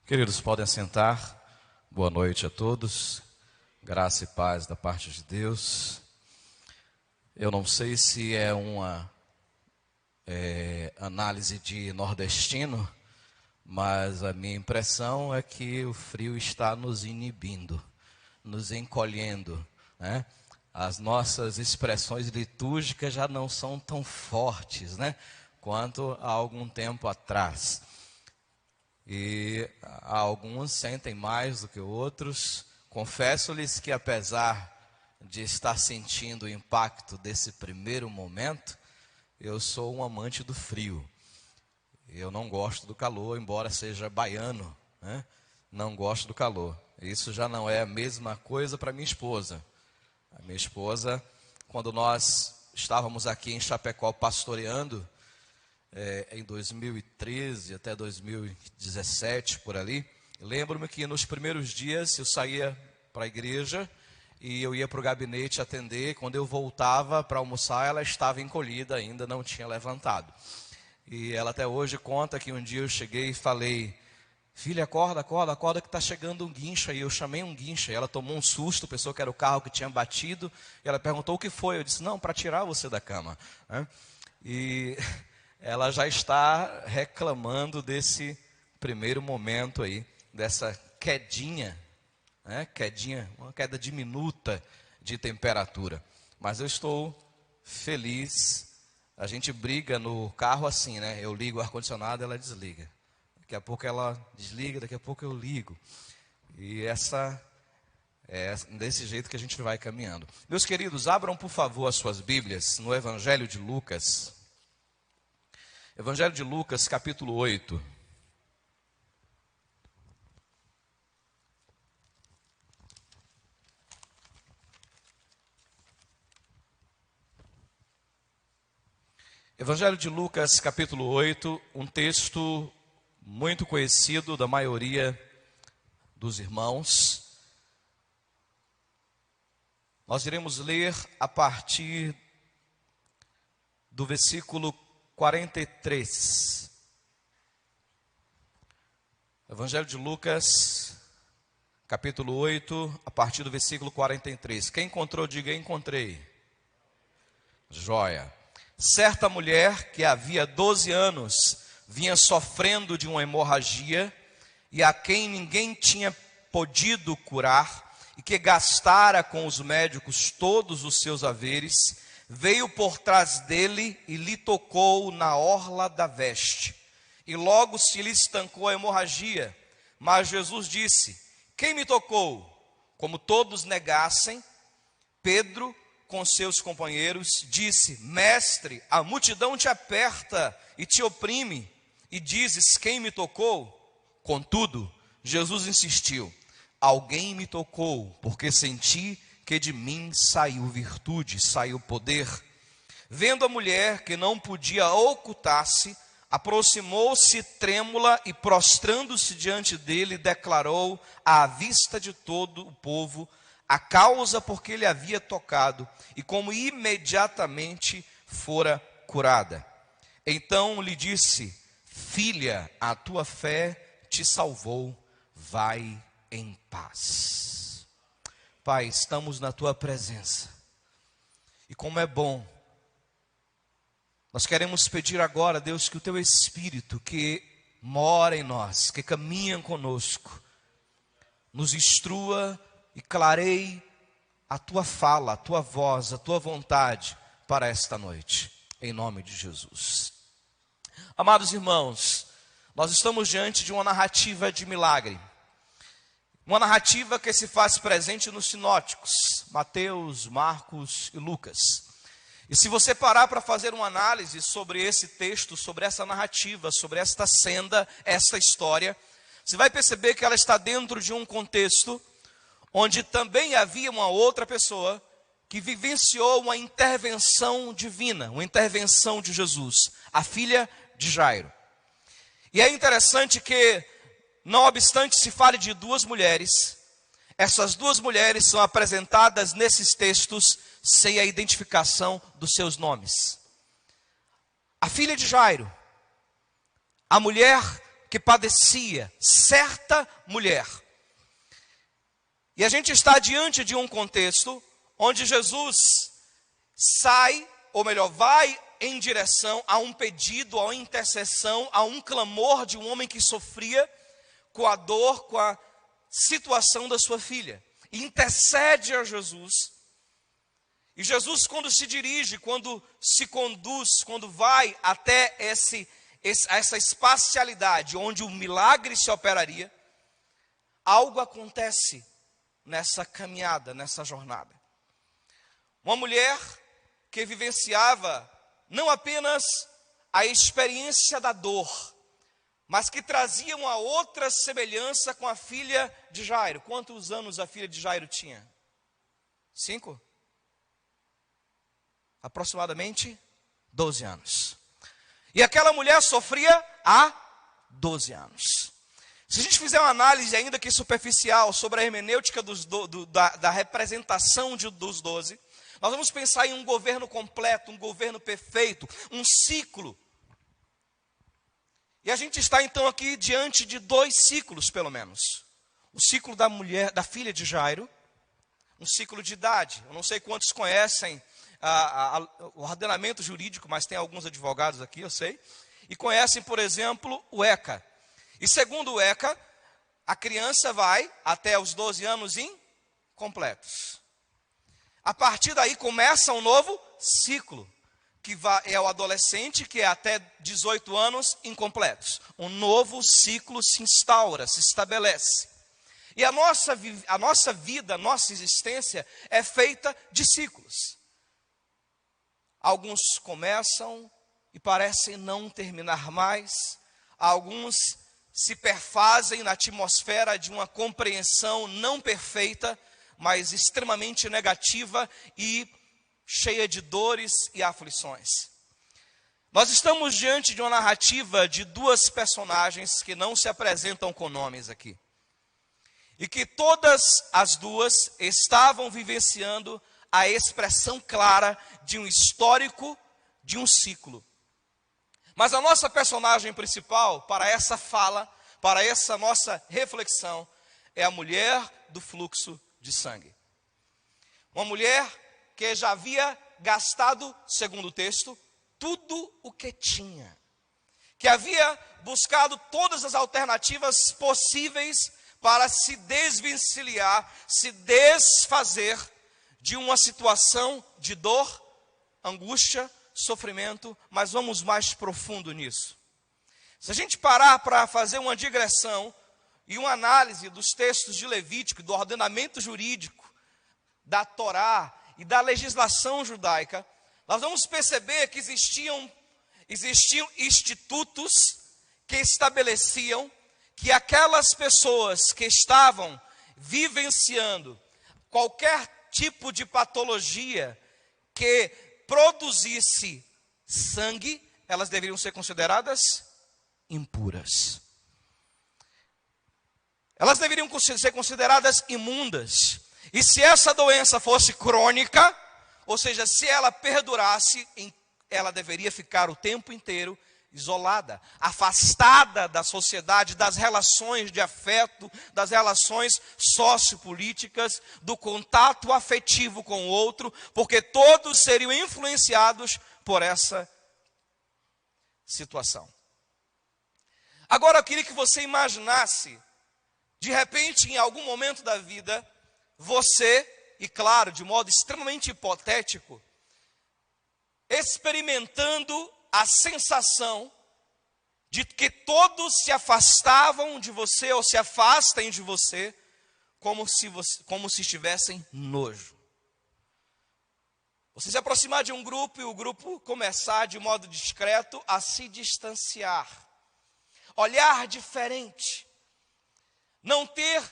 Queridos, podem sentar. Boa noite a todos. Graça e paz da parte de Deus. Eu não sei se é uma análise de nordestino, mas a minha impressão é que o frio está nos inibindo, nos encolhendo, né? As nossas expressões litúrgicas já não são tão fortes, né, quanto há algum tempo atrás. E alguns sentem mais do que outros. Confesso-lhes que, apesar de estar sentindo o impacto desse primeiro momento, eu sou um amante do frio. Eu não gosto do calor, embora seja baiano, né? Não gosto do calor. Isso já não é a mesma coisa para minha esposa. A minha esposa, quando nós estávamos aqui em Chapecó pastoreando, em 2013 até 2017, por ali, lembro-me que nos primeiros dias eu saía para a igreja e eu ia para o gabinete atender. Quando eu voltava para almoçar, ela estava encolhida, ainda não tinha levantado. E ela até hoje conta que um dia eu cheguei e falei: filha, acorda, acorda, acorda que está chegando um guincho aí. Eu chamei um guincho, e ela tomou um susto, pensou que era o carro que tinha batido, e ela perguntou o que foi. Eu disse: não, para tirar você da cama, né? E ela já está reclamando desse primeiro momento aí, dessa quedinha, né? Quedinha, uma queda diminuta de temperatura. Mas eu estou feliz. A gente briga no carro assim, né? Eu ligo o ar-condicionado, ela desliga. Daqui a pouco ela desliga, daqui a pouco eu ligo. E é desse jeito que a gente vai caminhando. Meus queridos, abram por favor as suas Bíblias no Evangelho de Lucas. Evangelho de Lucas, capítulo 8. Evangelho de Lucas, capítulo 8, um texto muito conhecido da maioria dos irmãos. Nós iremos ler a partir do versículo 43. Evangelho de Lucas, capítulo 8, a partir do versículo 43. Quem encontrou, diga: encontrei. Joia. Certa mulher que havia 12 anos vinha sofrendo de uma hemorragia e a quem ninguém tinha podido curar e que gastara com os médicos todos os seus haveres, veio por trás dele e lhe tocou na orla da veste. E logo se lhe estancou a hemorragia. Mas Jesus disse: quem me tocou? Como todos negassem, Pedro, com seus companheiros, disse: mestre, a multidão te aperta e te oprime, e dizes: quem me tocou? Contudo, Jesus insistiu: alguém me tocou, porque senti que de mim saiu virtude, saiu poder. Vendo a mulher que não podia ocultar-se, aproximou-se trêmula e, prostrando-se diante dele, declarou à vista de todo o povo a causa por que ele havia tocado e como imediatamente fora curada. Então lhe disse: filha, a tua fé te salvou, vai em paz. Pai, estamos na tua presença, e como é bom, nós queremos pedir agora, Deus, que o teu Espírito que mora em nós, que caminha conosco, nos instrua e clareie a tua fala, a tua voz, a tua vontade para esta noite, em nome de Jesus. Amados irmãos, nós estamos diante de uma narrativa de milagre, uma narrativa que se faz presente nos sinóticos, Mateus, Marcos e Lucas. E se você parar para fazer uma análise sobre esse texto, sobre essa narrativa, sobre esta senda, esta história, você vai perceber que ela está dentro de um contexto onde também havia uma outra pessoa que vivenciou uma intervenção divina, uma intervenção de Jesus, a filha de Jairo. E é interessante que, não obstante se fale de duas mulheres, essas duas mulheres são apresentadas nesses textos sem a identificação dos seus nomes. A filha de Jairo, a mulher que padecia, certa mulher. E a gente está diante de um contexto onde Jesus sai, ou melhor, vai em direção a um pedido, a uma intercessão, a um clamor de um homem que sofria com a dor, com a situação da sua filha. E intercede a Jesus. E Jesus, quando se dirige, quando se conduz, quando vai até essa espacialidade onde o milagre se operaria, algo acontece nessa caminhada, nessa jornada. Uma mulher que vivenciava não apenas a experiência da dor, mas que trazia uma outra semelhança com a filha de Jairo. Quantos anos a filha de Jairo tinha? 5? Aproximadamente 12 anos. E aquela mulher sofria há 12 anos. Se a gente fizer uma análise ainda que superficial sobre a hermenêutica da representação dos 12, nós vamos pensar em um governo completo, um governo perfeito, um ciclo. E a gente está então aqui diante de 2 ciclos, pelo menos. O ciclo da mulher, da filha de Jairo, um ciclo de idade. Eu não sei quantos conhecem o ordenamento jurídico, mas tem alguns advogados aqui, eu sei. E conhecem, por exemplo, o ECA. E segundo o ECA, a criança vai até os 12 anos incompletos. A partir daí começa um novo ciclo, que é o adolescente, que é até 18 anos incompletos. Um novo ciclo se instaura, se estabelece. E a nossa vida, a nossa existência é feita de ciclos. Alguns começam e parecem não terminar mais. Alguns se perfazem na atmosfera de uma compreensão não perfeita, mas extremamente negativa e cheia de dores e aflições. Nós estamos diante de uma narrativa de 2 personagens que não se apresentam com nomes aqui. E que todas as 2 estavam vivenciando a expressão clara de um histórico, de um ciclo. Mas a nossa personagem principal, para essa fala, para essa nossa reflexão, é a mulher do fluxo de sangue. Uma mulher que já havia gastado, segundo o texto, tudo o que tinha. Que havia buscado todas as alternativas possíveis para se desvencilhar, se desfazer de uma situação de dor, angústia, sofrimento, mas vamos mais profundo nisso. Se a gente parar para fazer uma digressão e uma análise dos textos de Levítico, do ordenamento jurídico, da Torá e da legislação judaica, nós vamos perceber que existiam institutos que estabeleciam que aquelas pessoas que estavam vivenciando qualquer tipo de patologia que produzisse sangue, elas deveriam ser consideradas impuras. Elas deveriam ser consideradas imundas. E se essa doença fosse crônica, ou seja, se ela perdurasse, ela deveria ficar o tempo inteiro isolada, afastada da sociedade, das relações de afeto, das relações sociopolíticas, do contato afetivo com o outro, porque todos seriam influenciados por essa situação. Agora eu queria que você imaginasse, de repente, em algum momento da vida, você, e claro, de modo extremamente hipotético, experimentando a sensação de que todos se afastavam de você ou se afastem de você como se estivessem nojo. Você se aproximar de um grupo e o grupo começar de modo discreto a se distanciar. Olhar diferente. Não ter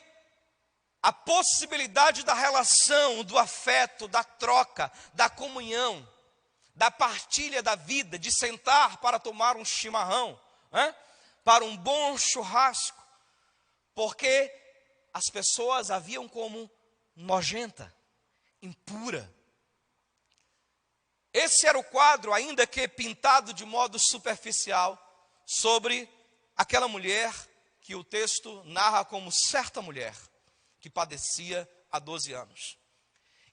a possibilidade da relação, do afeto, da troca, da comunhão, da partilha da vida, de sentar para tomar um chimarrão, para um bom churrasco, porque as pessoas a viam como nojenta, impura. Esse era o quadro, ainda que pintado de modo superficial, sobre aquela mulher que o texto narra como certa mulher, que padecia há 12 anos.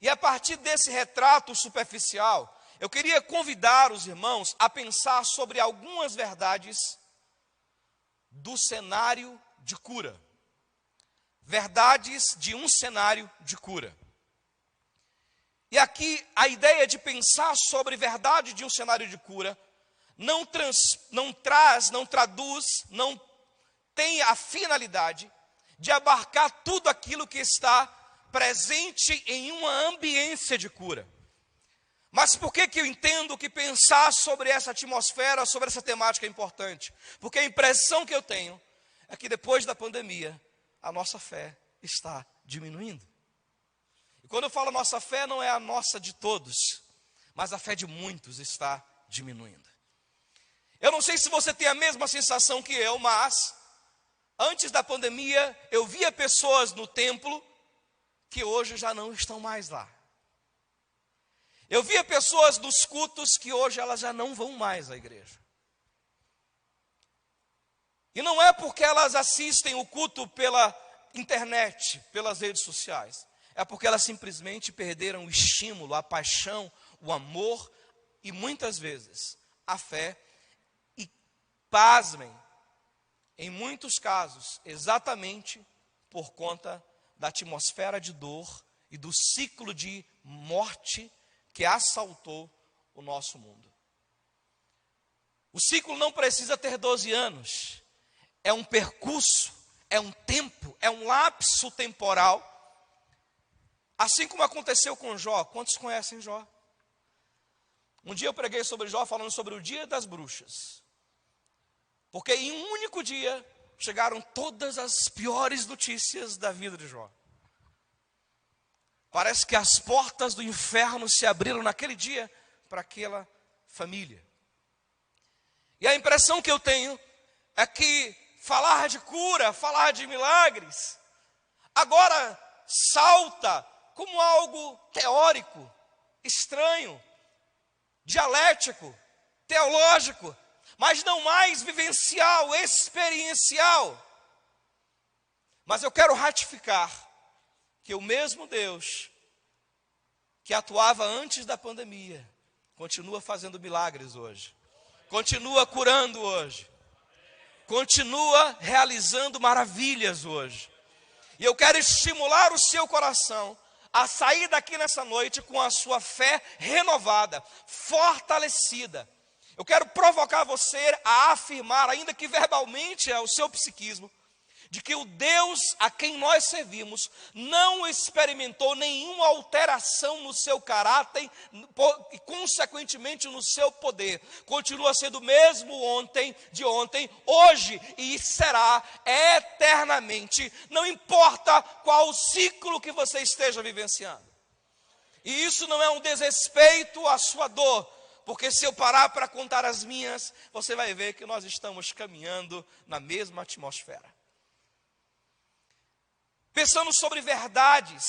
E a partir desse retrato superficial, eu queria convidar os irmãos a pensar sobre algumas verdades do cenário de cura. Verdades de um cenário de cura. E aqui a ideia de pensar sobre verdade de um cenário de cura não traduz, não tem a finalidade de abarcar tudo aquilo que está presente em uma ambiência de cura. Mas por que eu entendo que pensar sobre essa atmosfera, sobre essa temática é importante? Porque a impressão que eu tenho é que depois da pandemia, a nossa fé está diminuindo. E quando eu falo nossa fé, não é a nossa de todos, mas a fé de muitos está diminuindo. Eu não sei se você tem a mesma sensação que eu, mas antes da pandemia, eu via pessoas no templo que hoje já não estão mais lá. Eu via pessoas nos cultos que hoje elas já não vão mais à igreja. E não é porque elas assistem o culto pela internet, pelas redes sociais. É porque elas simplesmente perderam o estímulo, a paixão, o amor e muitas vezes a fé. E pasmem, em muitos casos, exatamente por conta da atmosfera de dor e do ciclo de morte que assaltou o nosso mundo. O ciclo não precisa ter 12 anos. É um percurso, é um tempo, é um lapso temporal. Assim como aconteceu com Jó. Quantos conhecem Jó? Um dia eu preguei sobre Jó falando sobre o dia das bruxas. Porque em um único dia chegaram todas as piores notícias da vida de Jó. Parece que as portas do inferno se abriram naquele dia para aquela família. E a impressão que eu tenho é que falar de cura, falar de milagres, agora salta como algo teórico, estranho, dialético, teológico, mas não mais vivencial, experiencial. Mas eu quero ratificar que o mesmo Deus que atuava antes da pandemia continua fazendo milagres hoje, continua curando hoje, continua realizando maravilhas hoje. E eu quero estimular o seu coração a sair daqui nessa noite com a sua fé renovada, fortalecida. Eu quero provocar você a afirmar, ainda que verbalmente ao seu psiquismo, de que o Deus a quem nós servimos não experimentou nenhuma alteração no seu caráter e consequentemente no seu poder. Continua sendo o mesmo de ontem, hoje e será eternamente. Não importa qual o ciclo que você esteja vivenciando. E isso não é um desrespeito à sua dor, porque se eu parar para contar as minhas, você vai ver que nós estamos caminhando na mesma atmosfera. Pensando sobre verdades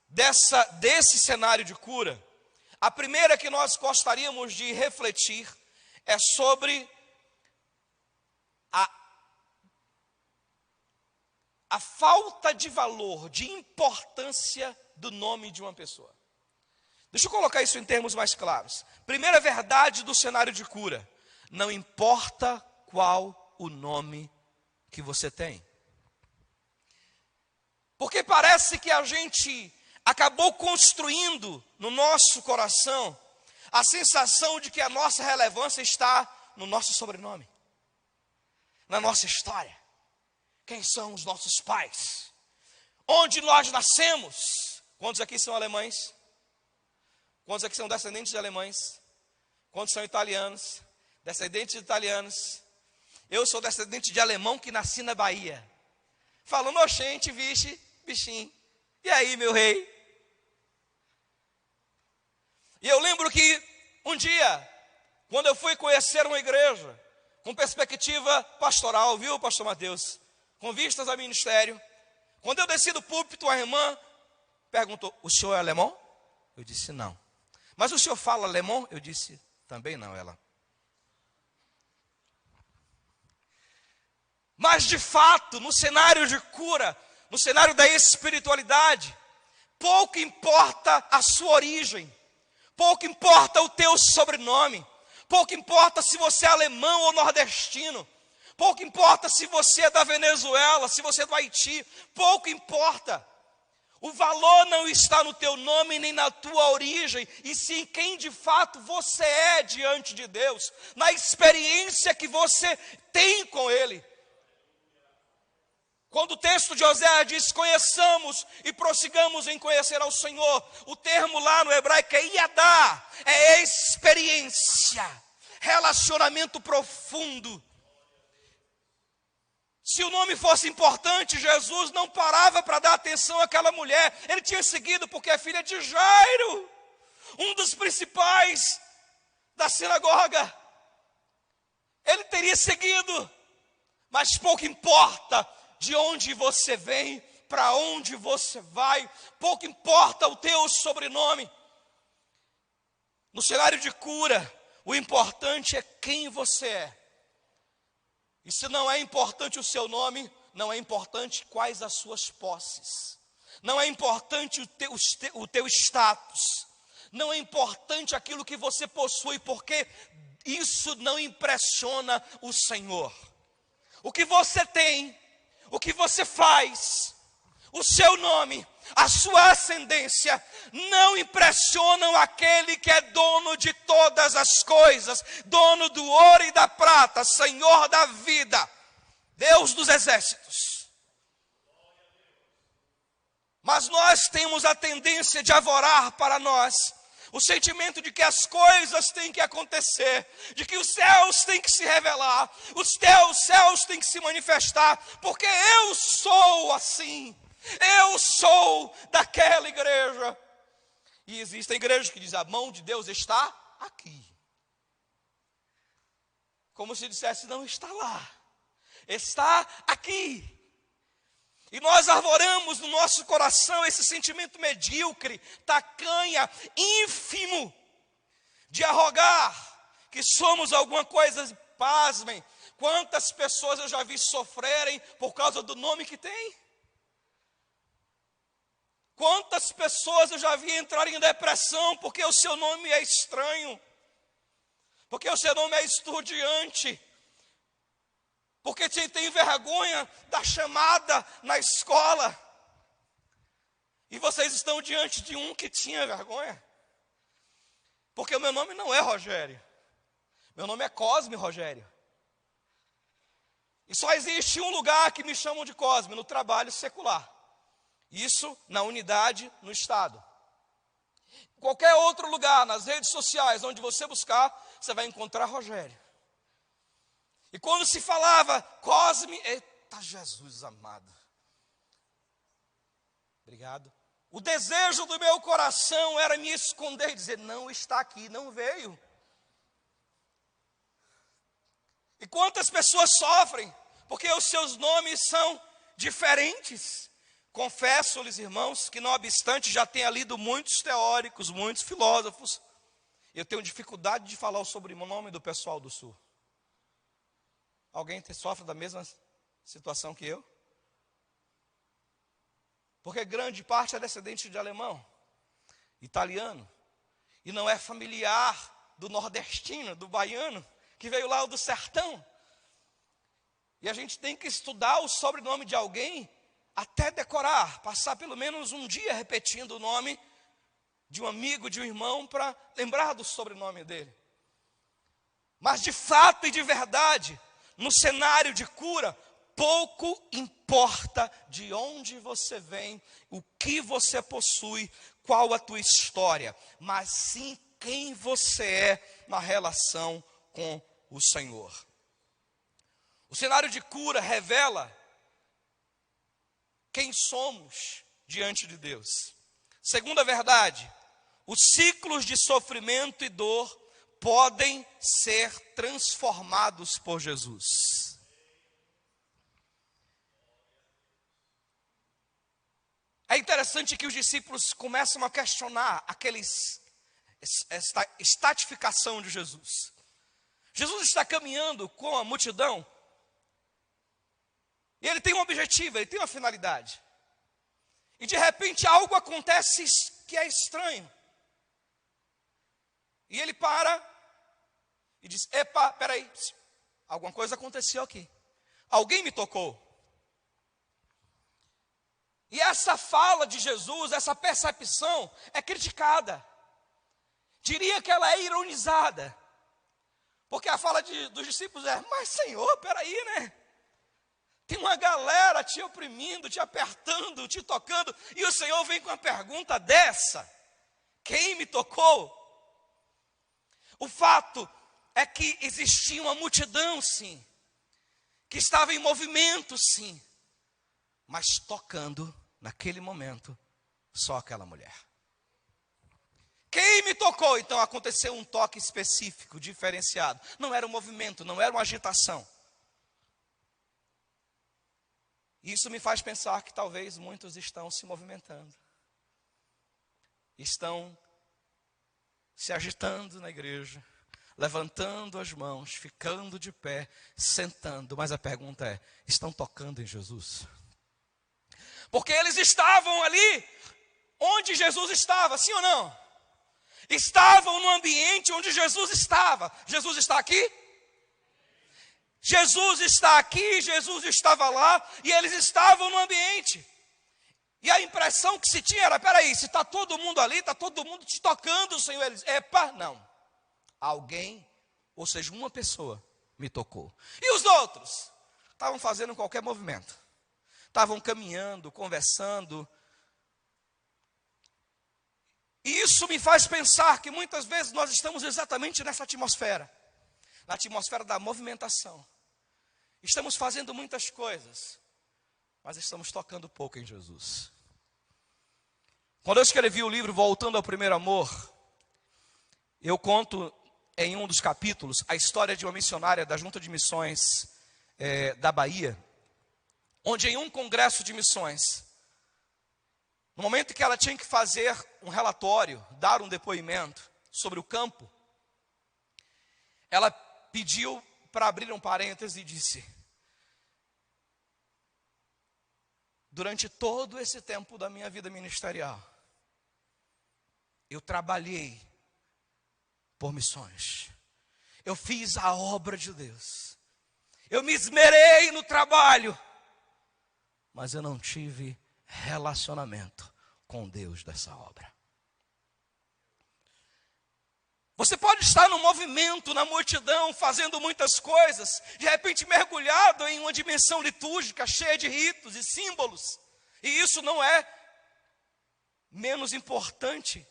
desse cenário de cura, a primeira que nós gostaríamos de refletir é sobre a falta de valor, de importância do nome de uma pessoa. Deixa eu colocar isso em termos mais claros. Primeira verdade do cenário de cura: não importa qual o nome que você tem. Porque parece que a gente acabou construindo no nosso coração a sensação de que a nossa relevância está no nosso sobrenome, na nossa história. Quem são os nossos pais? Onde nós nascemos? Quantos aqui são alemães? Quantos aqui são descendentes de alemães? Quantos são italianos? Descendentes de italianos. Eu sou descendente de alemão que nasci na Bahia. Falando, oxente, vixe, bichinho. E aí, meu rei? E eu lembro que um dia, quando eu fui conhecer uma igreja, com perspectiva pastoral, viu, pastor Mateus? Com vistas ao ministério. Quando eu desci do púlpito, a irmã perguntou: o senhor é alemão? Eu disse: não. Mas o senhor fala alemão? Eu disse: também não, ela. Mas de fato, no cenário de cura, no cenário da espiritualidade, pouco importa a sua origem, pouco importa o teu sobrenome, pouco importa se você é alemão ou nordestino, pouco importa se você é da Venezuela, se você é do Haiti, pouco importa. O valor não está no teu nome nem na tua origem, e sim quem de fato você é diante de Deus, na experiência que você tem com Ele. Quando o texto de Oséias diz, conheçamos e prossigamos em conhecer ao Senhor, o termo lá no hebraico é iadá, é experiência, relacionamento profundo. Se o nome fosse importante, Jesus não parava para dar atenção àquela mulher. Ele tinha seguido porque é filha de Jairo, um dos principais da sinagoga. Ele teria seguido, mas pouco importa de onde você vem, para onde você vai, pouco importa o teu sobrenome. No cenário de cura, o importante é quem você é. E se não é importante o seu nome, não é importante quais as suas posses, não é importante o teu status, não é importante aquilo que você possui, porque isso não impressiona o Senhor. O que você tem, o que você faz, o seu nome, a sua ascendência, não impressionam aquele que é dono de todas as coisas, dono do ouro e da prata, Senhor da vida, Deus dos exércitos. Mas nós temos a tendência de avorar para nós o sentimento de que as coisas têm que acontecer, de que os céus têm que se revelar, os teus céus têm que se manifestar, porque eu sou assim. Eu sou daquela igreja. E existem igrejas que dizem, a mão de Deus está aqui. Como se dissesse, não está lá, está aqui. E nós arvoramos no nosso coração esse sentimento medíocre, tacanha, ínfimo, de arrogar que somos alguma coisa. Pasmem, quantas pessoas eu já vi sofrerem por causa do nome que tem. Quantas pessoas eu já vi entrarem em depressão porque o seu nome é estranho, porque o seu nome é esturdiante, porque tem vergonha da chamada na escola, e vocês estão diante de um que tinha vergonha, porque o meu nome não é Rogério, meu nome é Cosme Rogério, e só existe um lugar que me chamam de Cosme, no trabalho secular. Isso na unidade, no Estado. Qualquer outro lugar, nas redes sociais, onde você buscar, você vai encontrar Rogério. E quando se falava Cosme, eita Jesus amado. Obrigado. O desejo do meu coração era me esconder e dizer, não está aqui, não veio. E quantas pessoas sofrem, porque os seus nomes são diferentes. Confesso-lhes, irmãos, que não obstante já tenha lido muitos teóricos, muitos filósofos, eu tenho dificuldade de falar o sobrenome do pessoal do Sul. Alguém sofre da mesma situação que eu? Porque grande parte é descendente de alemão, italiano, e não é familiar do nordestino, do baiano, que veio lá do sertão. E a gente tem que estudar o sobrenome de alguém, até decorar, passar pelo menos um dia repetindo o nome de um amigo, de um irmão, para lembrar do sobrenome dele. Mas de fato e de verdade, no cenário de cura, pouco importa de onde você vem, o que você possui, qual a tua história, mas sim quem você é na relação com o Senhor. O cenário de cura revela quem somos diante de Deus. Segunda verdade, os ciclos de sofrimento e dor podem ser transformados por Jesus. É interessante que os discípulos começam a questionar esta estatificação de Jesus. Jesus está caminhando com a multidão, E ele tem um objetivo, ele tem uma finalidade. E de repente algo acontece que é estranho. E ele para e diz: epa, peraí, alguma coisa aconteceu aqui. Alguém me tocou. E essa fala de Jesus, essa percepção é criticada. Diria que ela é ironizada. Porque a fala dos discípulos é: mas Senhor, peraí, né? Tem uma galera te oprimindo, te apertando, te tocando, e o Senhor vem com uma pergunta dessa: quem me tocou? O fato é que existia uma multidão, sim, que estava em movimento, sim, mas tocando, naquele momento, só aquela mulher. Quem me tocou? Então aconteceu um toque específico, diferenciado. Não era um movimento, não era uma agitação. Isso me faz pensar que talvez muitos estão se movimentando. Estão se agitando na igreja, levantando as mãos, ficando de pé, sentando. Mas a pergunta é: estão tocando em Jesus? Porque eles estavam ali onde Jesus estava, sim ou não? Estavam no ambiente onde Jesus estava. Jesus está aqui? Jesus está aqui, Jesus estava lá, e eles estavam no ambiente. E a impressão que se tinha era: peraí, se está todo mundo ali, está todo mundo te tocando, Senhor. Eles: epa, não. Alguém, ou seja, uma pessoa me tocou. E os outros? Estavam fazendo qualquer movimento. Estavam caminhando, conversando. E isso me faz pensar que muitas vezes nós estamos exatamente nessa atmosfera. Na atmosfera da movimentação. Estamos fazendo muitas coisas, mas estamos tocando pouco em Jesus. Quando eu escrevi o livro Voltando ao Primeiro Amor, eu conto em um dos capítulos a história de uma missionária da Junta de Missões da Bahia, onde em um congresso de missões, no momento que ela tinha que fazer um relatório, dar um depoimento sobre o campo, ela pediu para abrir um parêntese e disse: durante todo esse tempo da minha vida ministerial, eu trabalhei por missões. Eu fiz a obra de Deus. Eu me esmerei no trabalho. Mas eu não tive relacionamento com Deus dessa obra. Você pode estar no movimento, na multidão, fazendo muitas coisas, de repente mergulhado em uma dimensão litúrgica, cheia de ritos e símbolos. E isso não é menos importante.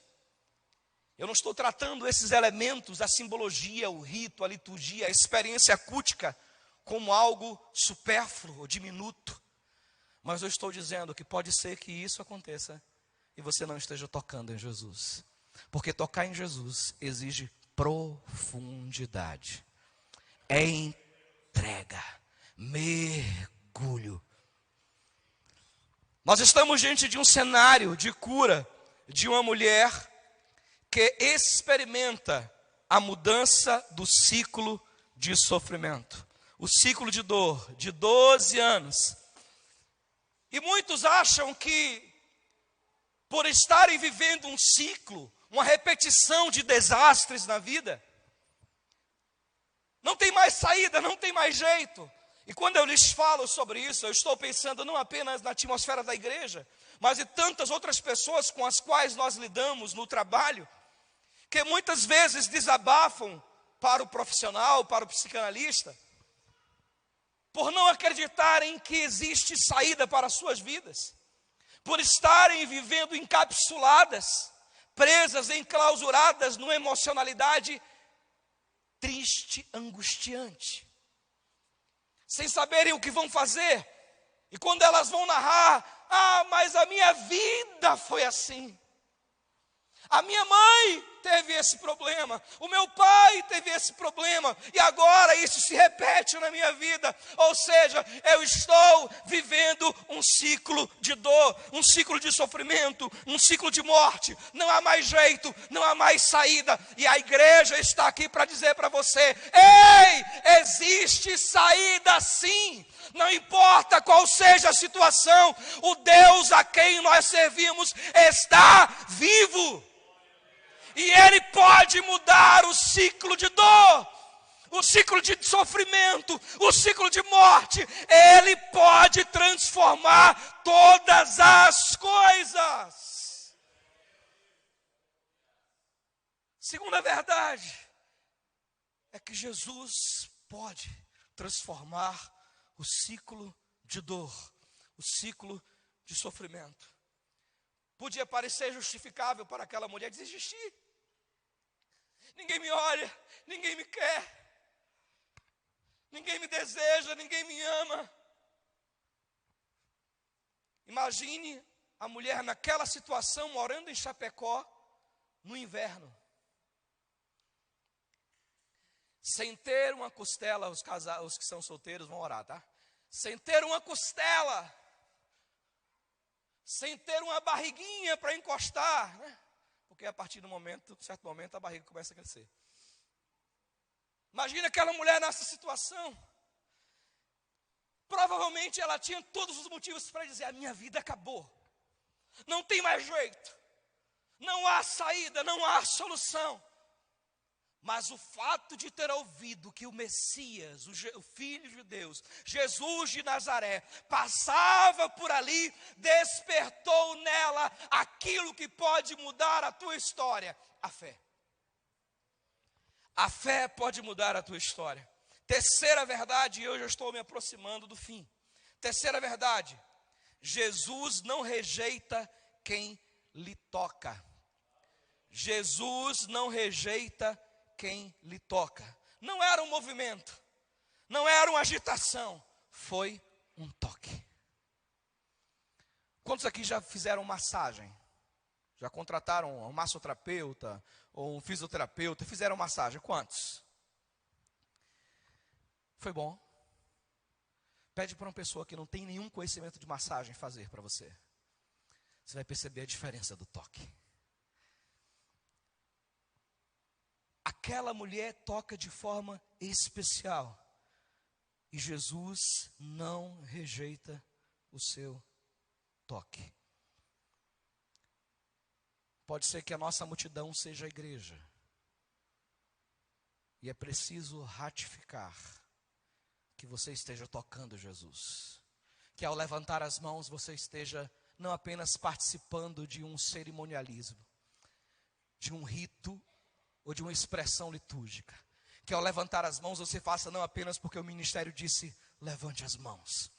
Eu não estou tratando esses elementos, a simbologia, o rito, a liturgia, a experiência acústica, como algo supérfluo, diminuto. Mas eu estou dizendo que pode ser que isso aconteça e você não esteja tocando em Jesus. Porque tocar em Jesus exige profundidade, é entrega, mergulho. Nós estamos diante de um cenário de cura de uma mulher que experimenta a mudança do ciclo de sofrimento, o ciclo de dor, de 12 anos. E muitos acham que, por estarem vivendo um ciclo, uma repetição de desastres na vida, não tem mais saída, não tem mais jeito. E quando eu lhes falo sobre isso, eu estou pensando não apenas na atmosfera da igreja, mas de tantas outras pessoas com as quais nós lidamos no trabalho, que muitas vezes desabafam para o profissional, para o psicanalista, por não acreditarem que existe saída para as suas vidas, por estarem vivendo encapsuladas, presas, enclausuradas numa emocionalidade triste, angustiante, sem saberem o que vão fazer. E quando elas vão narrar: mas a minha vida foi assim. A minha mãe teve esse problema, o meu pai teve esse problema, e agora isso se repete na minha vida. Ou seja, eu estou vivendo um ciclo de dor, um ciclo de sofrimento, um ciclo de morte. Não há mais jeito, não há mais saída. E a igreja está aqui para dizer para você: ei, existe saída sim, não importa qual seja a situação, o Deus a quem nós servimos está vivo. E Ele pode mudar o ciclo de dor, o ciclo de sofrimento, o ciclo de morte. Ele pode transformar todas as coisas. Segunda verdade é que Jesus pode transformar o ciclo de dor, o ciclo de sofrimento. Podia parecer justificável para aquela mulher desistir. Ninguém me olha, ninguém me quer, ninguém me deseja, ninguém me ama. Imagine a mulher naquela situação, morando em Chapecó, no inverno. Sem ter uma costela, os que são solteiros vão orar, tá? Sem ter uma costela, sem ter uma barriguinha para encostar, né? Porque a partir de certo momento, a barriga começa a crescer. Imagina aquela mulher nessa situação. Provavelmente ela tinha todos os motivos para dizer: a minha vida acabou, não tem mais jeito, não há saída, não há solução. Mas o fato de ter ouvido que o Messias, o Filho de Deus, Jesus de Nazaré, passava por ali, despertou nela aquilo que pode mudar a tua história: a fé. A fé pode mudar a tua história. Terceira verdade, e eu já estou me aproximando do fim. Terceira verdade: Jesus não rejeita quem lhe toca. Jesus não rejeita quem lhe toca. Não era um movimento, não era uma agitação, foi um toque. Quantos aqui já fizeram massagem? Já contrataram um massoterapeuta ou um fisioterapeuta e fizeram massagem? Quantos? Foi bom? Pede para uma pessoa que não tem nenhum conhecimento de massagem fazer para você. Você vai perceber a diferença do toque. Aquela mulher toca de forma especial. E Jesus não rejeita o seu toque. Pode ser que a nossa multidão seja a igreja. E é preciso ratificar que você esteja tocando Jesus. Que ao levantar as mãos você esteja não apenas participando de um cerimonialismo, de um rito ou de uma expressão litúrgica. Que ao levantar as mãos você faça não apenas porque o ministério disse: levante as mãos.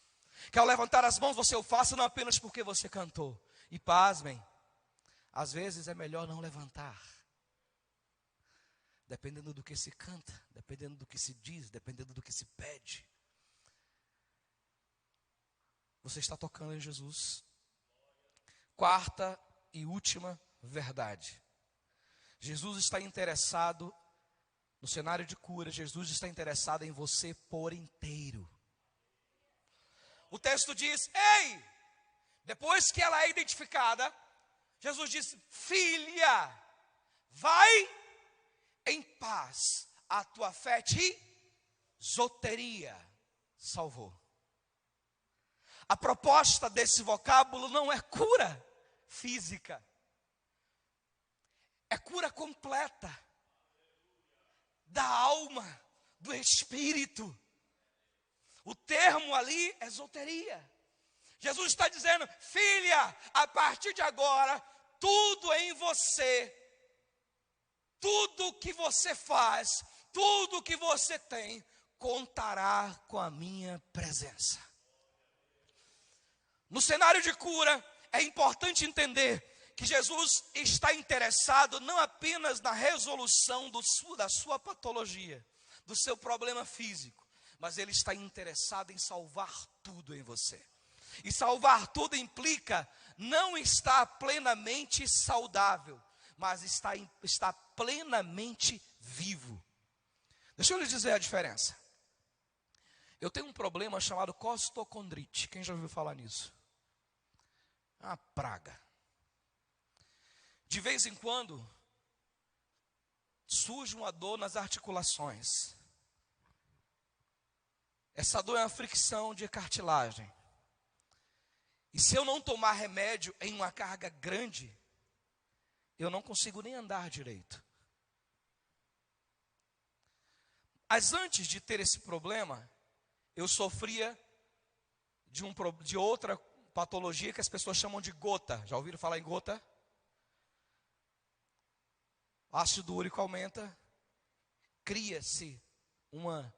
Que ao levantar as mãos você o faça não apenas porque você cantou. E pasmem, às vezes é melhor não levantar. Dependendo do que se canta, dependendo do que se diz, dependendo do que se pede. Você está tocando em Jesus. Quarta e última verdade: Jesus está interessado no cenário de cura. Jesus está interessado em você por inteiro. O texto diz: ei, depois que ela é identificada, Jesus diz: filha, vai em paz, a tua fé te salvou. A proposta desse vocábulo não é cura física, é cura completa da alma, do espírito. O termo ali é zoteria. Jesus está dizendo: filha, a partir de agora, tudo em você, tudo que você faz, tudo que você tem, contará com a minha presença. No cenário de cura, é importante entender que Jesus está interessado não apenas na resolução da sua patologia, do seu problema físico, mas Ele está interessado em salvar tudo em você. E salvar tudo implica não estar plenamente saudável, mas está plenamente vivo. Deixa eu lhe dizer a diferença. Eu tenho um problema chamado costocondrite. Quem já ouviu falar nisso? É uma praga. De vez em quando, surge uma dor nas articulações. Essa dor é uma fricção de cartilagem. E se eu não tomar remédio em uma carga grande, eu não consigo nem andar direito. Mas antes de ter esse problema, eu sofria de outra patologia que as pessoas chamam de gota. Já ouviram falar em gota? O ácido úrico aumenta, cria-se uma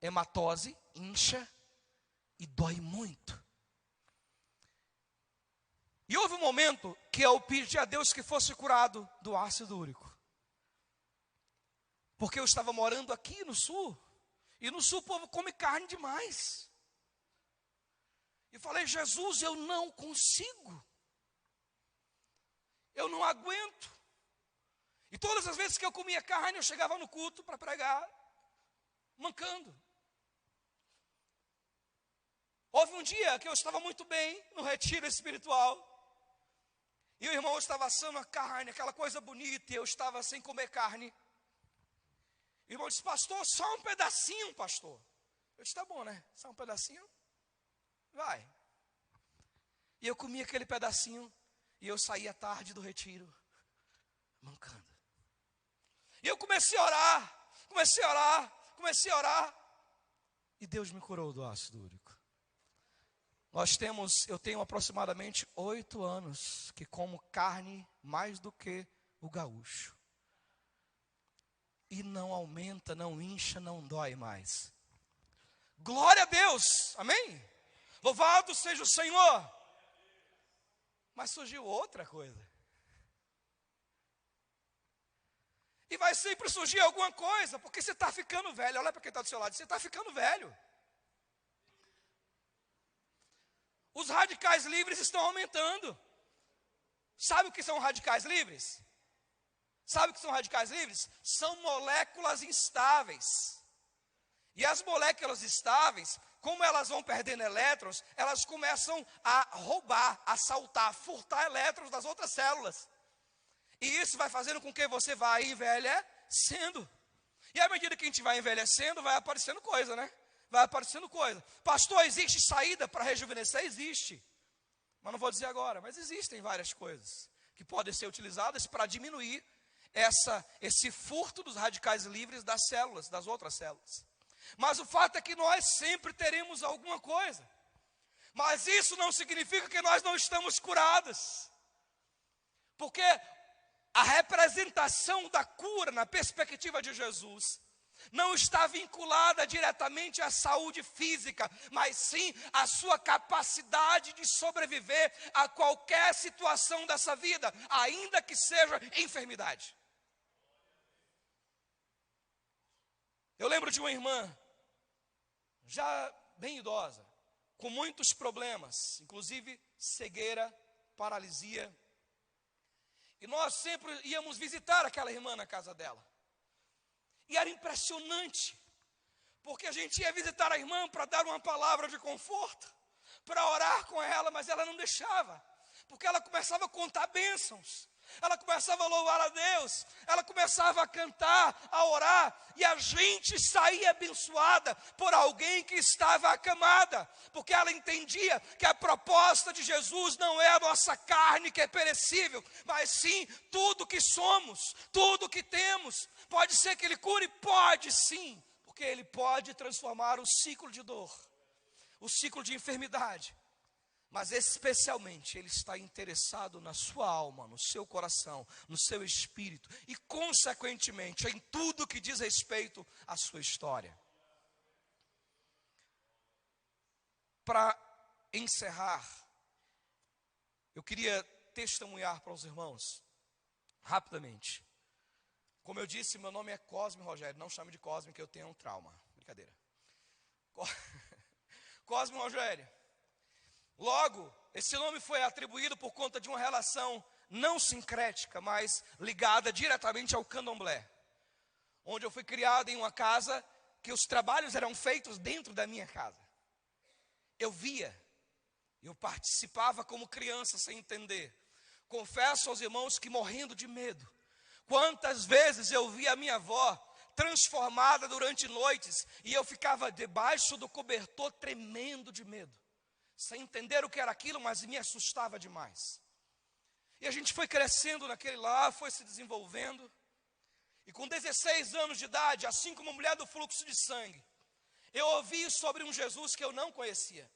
hematose, incha e dói muito. E houve um momento que eu pedi a Deus que fosse curado do ácido úrico. Porque eu estava morando aqui no sul, e no sul o povo come carne demais. E falei, Jesus, eu não consigo. Eu não aguento. E todas as vezes que eu comia carne, eu chegava no culto para pregar, mancando. Houve um dia que eu estava muito bem no retiro espiritual. E o irmão estava assando a carne, aquela coisa bonita, e eu estava sem comer carne. O irmão disse, pastor, só um pedacinho, pastor. Eu disse, tá bom, né? Só um pedacinho? Vai. E eu comia aquele pedacinho, e eu saía tarde do retiro, mancando. E eu comecei a orar, e Deus me curou do ácido úrico. Eu tenho aproximadamente 8 anos que como carne mais do que o gaúcho. E não aumenta, não incha, não dói mais. Glória a Deus, amém? Louvado seja o Senhor. Mas surgiu outra coisa. E vai sempre surgir alguma coisa, porque você está ficando velho. Olha para quem está do seu lado, você está ficando velho. Os radicais livres estão aumentando. Sabe o que são radicais livres? Sabe o que são radicais livres? São moléculas instáveis. E as moléculas estáveis, como elas vão perdendo elétrons, elas começam a roubar, assaltar, furtar elétrons das outras células. E isso vai fazendo com que você vá envelhecendo. E à medida que a gente vai envelhecendo, vai aparecendo coisa, né? Vai aparecendo coisa. Pastor, existe saída para rejuvenescer? Existe. Mas não vou dizer agora, mas existem várias coisas que podem ser utilizadas para diminuir esse furto dos radicais livres das células, das outras células. Mas o fato é que nós sempre teremos alguma coisa. Mas isso não significa que nós não estamos curados. Porque a representação da cura na perspectiva de Jesus não está vinculada diretamente à saúde física, mas sim à sua capacidade de sobreviver a qualquer situação dessa vida, ainda que seja enfermidade. Eu lembro de uma irmã, já bem idosa, com muitos problemas, inclusive cegueira, paralisia. E nós sempre íamos visitar aquela irmã na casa dela. E era impressionante, porque a gente ia visitar a irmã para dar uma palavra de conforto, para orar com ela, mas ela não deixava, porque ela começava a contar bênçãos, ela começava a louvar a Deus, ela começava a cantar, a orar, e a gente saía abençoada por alguém que estava acamada, porque ela entendia que a proposta de Jesus não é a nossa carne que é perecível, mas sim tudo que somos, tudo que temos. Pode ser que Ele cure? Pode sim, porque Ele pode transformar o ciclo de dor, o ciclo de enfermidade. Mas especialmente Ele está interessado na sua alma, no seu coração, no seu espírito e consequentemente em tudo que diz respeito à sua história. Para encerrar, eu queria testemunhar para os irmãos, rapidamente. Como eu disse, meu nome é Cosme Rogério, não chame de Cosme que eu tenho um trauma, brincadeira. Cosme Rogério. Logo, esse nome foi atribuído por conta de uma relação não sincrética, mas ligada diretamente ao candomblé, onde eu fui criado em uma casa que os trabalhos eram feitos dentro da minha casa. Eu via, eu participava como criança sem entender. Confesso aos irmãos que morrendo de medo, quantas vezes eu vi a minha avó transformada durante noites, e eu ficava debaixo do cobertor tremendo de medo, sem entender o que era aquilo, mas me assustava demais. E a gente foi crescendo naquele lar, foi se desenvolvendo, e com 16 anos de idade, assim como a mulher do fluxo de sangue, eu ouvi sobre um Jesus que eu não conhecia.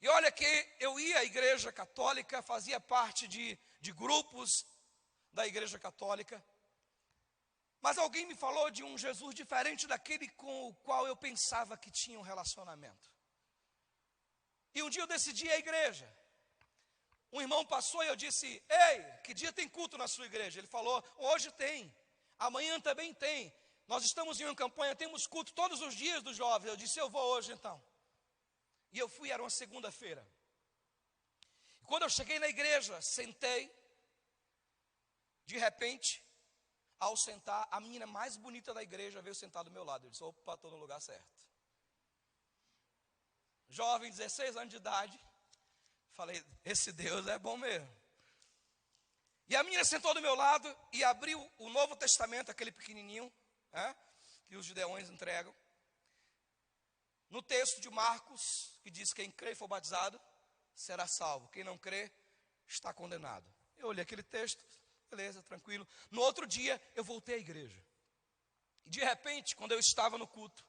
E olha que eu ia à igreja católica, fazia parte de grupos da igreja católica, mas alguém me falou de um Jesus diferente daquele com o qual eu pensava que tinha um relacionamento. E um dia eu decidi ir à igreja. Um irmão passou e eu disse: ei, que dia tem culto na sua igreja? Ele falou: hoje tem, amanhã também tem. Nós estamos em uma campanha, temos culto todos os dias dos jovens. Eu disse: eu vou hoje então. E eu fui, era uma segunda-feira. Quando eu cheguei na igreja, sentei. De repente, ao sentar, a menina mais bonita da igreja veio sentar do meu lado. Eu disse: opa, estou no lugar certo. Jovem, 16 anos de idade. Falei: esse Deus é bom mesmo. E a menina sentou do meu lado e abriu o Novo Testamento, aquele pequenininho, que os judeões entregam. No texto de Marcos, que diz: quem crê e for batizado, será salvo. Quem não crê, está condenado. Eu olhei aquele texto, beleza, tranquilo. No outro dia, eu voltei à igreja. E de repente, quando eu estava no culto,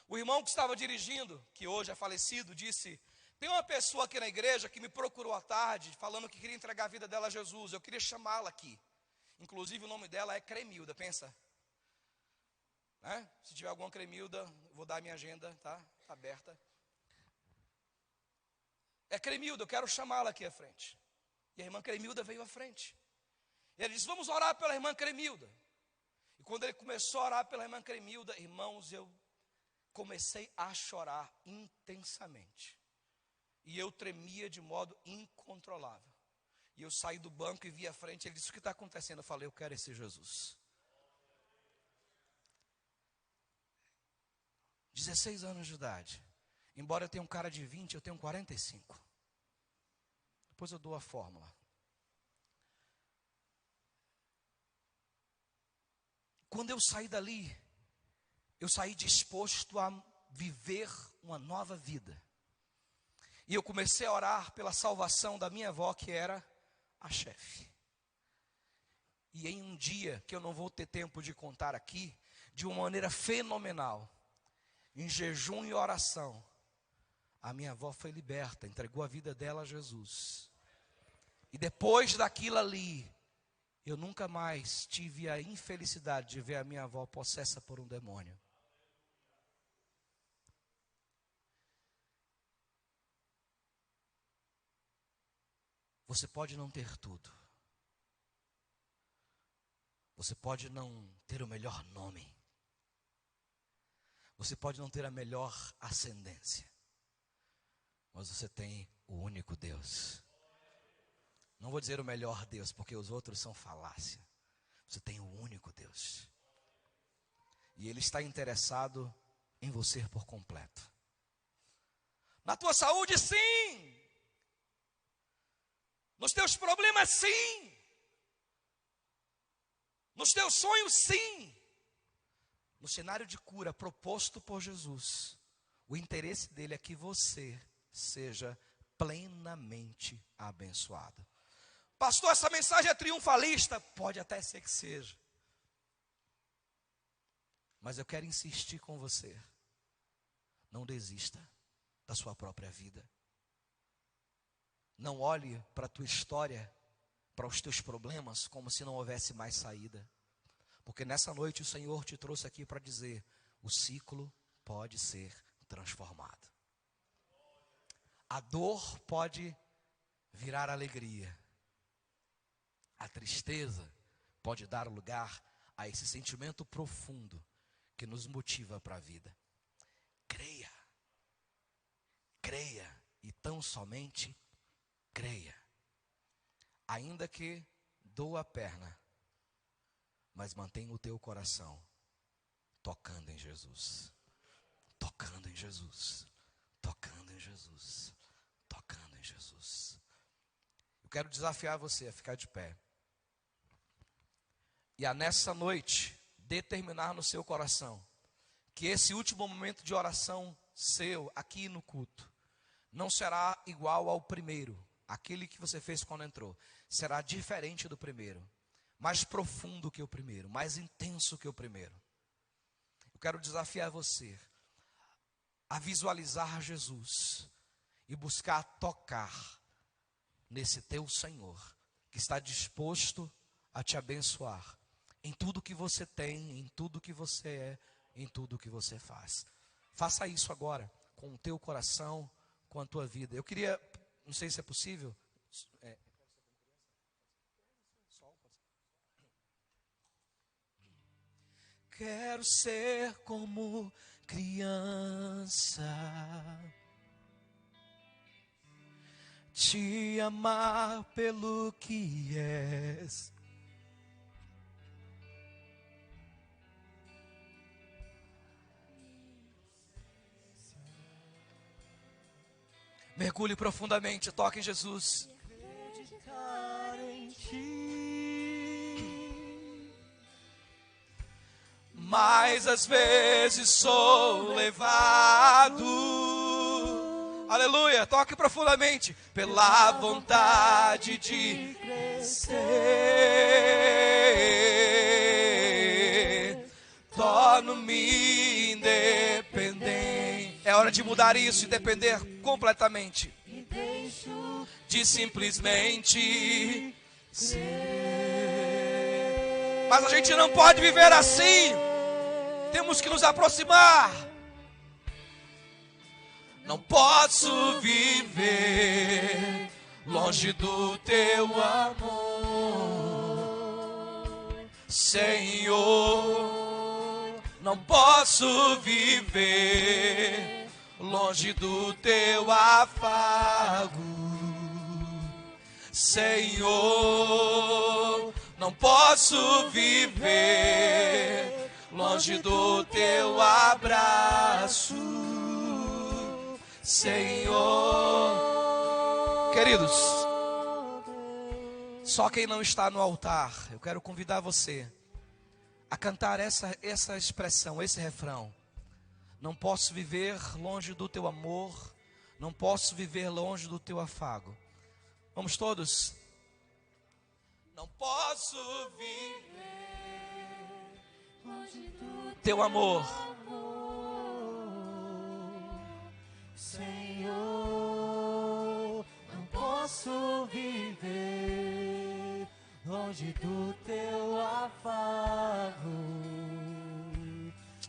o irmão que estava dirigindo, que hoje é falecido, disse: tem uma pessoa aqui na igreja que me procurou à tarde, falando que queria entregar a vida dela a Jesus. Eu queria chamá-la aqui. Inclusive o nome dela é Cremilda, pensa. Se tiver alguma Cremilda, vou dar a minha agenda, tá aberta. É Cremilda, eu quero chamá-la aqui à frente. E a irmã Cremilda veio à frente. E ele disse: vamos orar pela irmã Cremilda. E quando ele começou a orar pela irmã Cremilda, irmãos, eu comecei a chorar intensamente. E eu tremia de modo incontrolável. E eu saí do banco e vi à frente. Ele disse: o que está acontecendo? Eu falei: eu quero esse Jesus. 16 anos de idade. Embora eu tenha um cara de 20, eu tenho 45. Depois eu dou a fórmula. Quando eu saí dali, eu saí disposto a viver uma nova vida. E eu comecei a orar pela salvação da minha avó, que era a chefe. E em um dia, que eu não vou ter tempo de contar aqui, de uma maneira fenomenal, em jejum e oração, a minha avó foi liberta, entregou a vida dela a Jesus. E depois daquilo ali, eu nunca mais tive a infelicidade de ver a minha avó possessa por um demônio. Você pode não ter tudo. Você pode não ter o melhor nome. Você pode não ter a melhor ascendência. Mas você tem o único Deus. Não vou dizer o melhor Deus, porque os outros são falácia. Você tem o único Deus. E Ele está interessado em você por completo. Na tua saúde, sim. Nos teus problemas, sim. Nos teus sonhos, sim. No cenário de cura proposto por Jesus, o interesse dele é que você seja plenamente abençoado. Pastor, essa mensagem é triunfalista? Pode até ser que seja. Mas eu quero insistir com você. Não desista da sua própria vida. Não olhe para a tua história, para os teus problemas, como se não houvesse mais saída. Porque nessa noite o Senhor te trouxe aqui para dizer: o ciclo pode ser transformado. A dor pode virar alegria. A tristeza pode dar lugar a esse sentimento profundo que nos motiva para a vida. Creia. Creia e tão somente creia. Ainda que doa a perna, mas mantenha o teu coração tocando em Jesus. Tocando em Jesus. Tocando em Jesus. Tocando em Jesus. Eu quero desafiar você a ficar de pé. E a nessa noite determinar no seu coração que esse último momento de oração seu aqui no culto não será igual ao primeiro, aquele que você fez quando entrou. Será diferente do primeiro, mais profundo que o primeiro, mais intenso que o primeiro. Eu quero desafiar você a visualizar Jesus e buscar tocar nesse teu Senhor, que está disposto a te abençoar em tudo que você tem, em tudo que você é, em tudo que você faz. Faça isso agora, com o teu coração, com a tua vida. Eu queria, não sei se é possível. Quero ser como criança, te amar pelo que és. Mergulhe profundamente, toque em Jesus. Acreditar em ti. Mas às vezes sou levado, aleluia, toque profundamente, pela vontade de crescer, torno-me independente. É hora de mudar isso e depender completamente de simplesmente ser. Mas a gente não pode viver assim. Temos que nos aproximar. Não posso viver longe do teu amor, Senhor. Não posso viver longe do teu afago, Senhor. Não posso viver longe do teu abraço, Senhor. Queridos, só quem não está no altar, eu quero convidar você a cantar essa expressão, esse refrão. Não posso viver longe do teu amor, não posso viver longe do teu afago. Vamos todos? Não posso viver longe do teu amor, Senhor. Não posso viver longe do teu afago,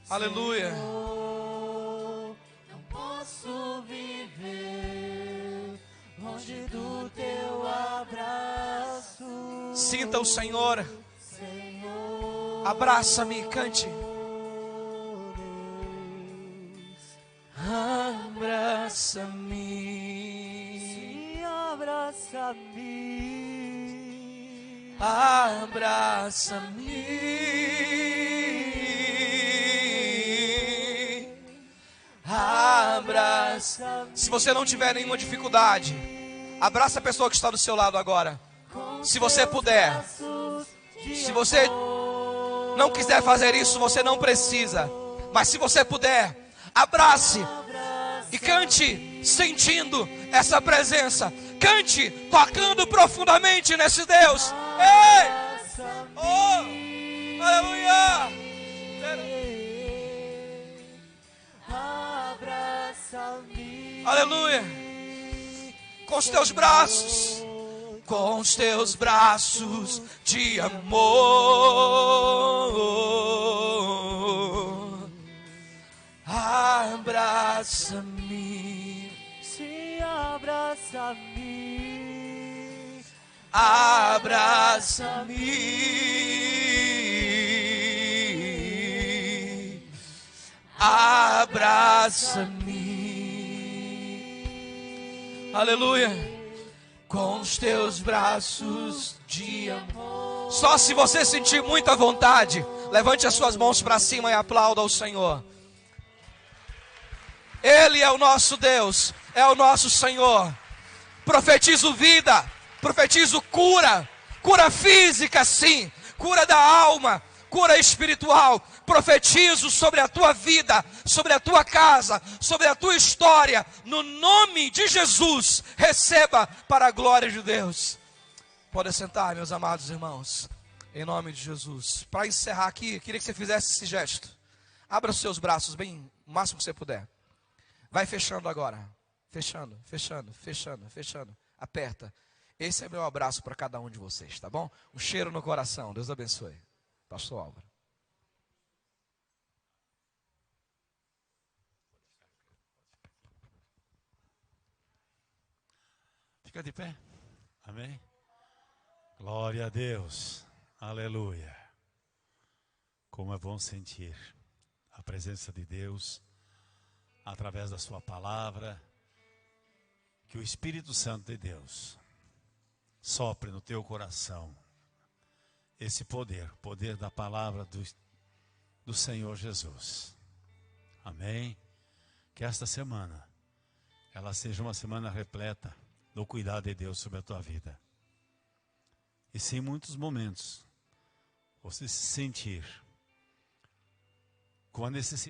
aleluia. Senhor. Não posso viver longe do teu abraço. Sinta o Senhor. Senhor, Abraça-me, cante. Abraça-me, abraça-me, abraça-me, abraça-me. Se você não tiver nenhuma dificuldade, abraça a pessoa que está do seu lado agora. Se você puder. Se você não quiser fazer isso, você não precisa. Mas se você puder, abrace e cante sentindo essa presença. Cante tocando profundamente nesse Deus. Ei! Oh! Aleluia! Aleluia! Com os teus braços, com os teus braços de amor, abraça-me, se abraça-me, abraça-me, abraça-me, aleluia. Com os teus braços de amor. Só se você sentir muita vontade, levante as suas mãos para cima e aplauda ao Senhor. Ele é o nosso Deus, é o nosso Senhor. Profetizo vida, profetizo cura, cura física sim, cura da alma, cura espiritual. Profetizo sobre a tua vida, sobre a tua casa, sobre a tua história. No nome de Jesus, receba para a glória de Deus. Pode sentar, meus amados irmãos. Em nome de Jesus. Para encerrar aqui, queria que você fizesse esse gesto. Abra os seus braços bem, o máximo que você puder. Vai fechando agora. Fechando, fechando, fechando, fechando. Aperta. Esse é meu abraço para cada um de vocês, tá bom? Um cheiro no coração. Deus abençoe. Pastor Álvaro. Fica de pé. Amém. Glória a Deus. Aleluia. Como é bom sentir a presença de Deus através da sua palavra. Que o Espírito Santo de Deus sopre no teu coração esse poder, o poder da palavra do Senhor Jesus. Amém. Que esta semana ela seja uma semana repleta do cuidado de Deus sobre a tua vida. E se em muitos momentos você se sentir com a necessidade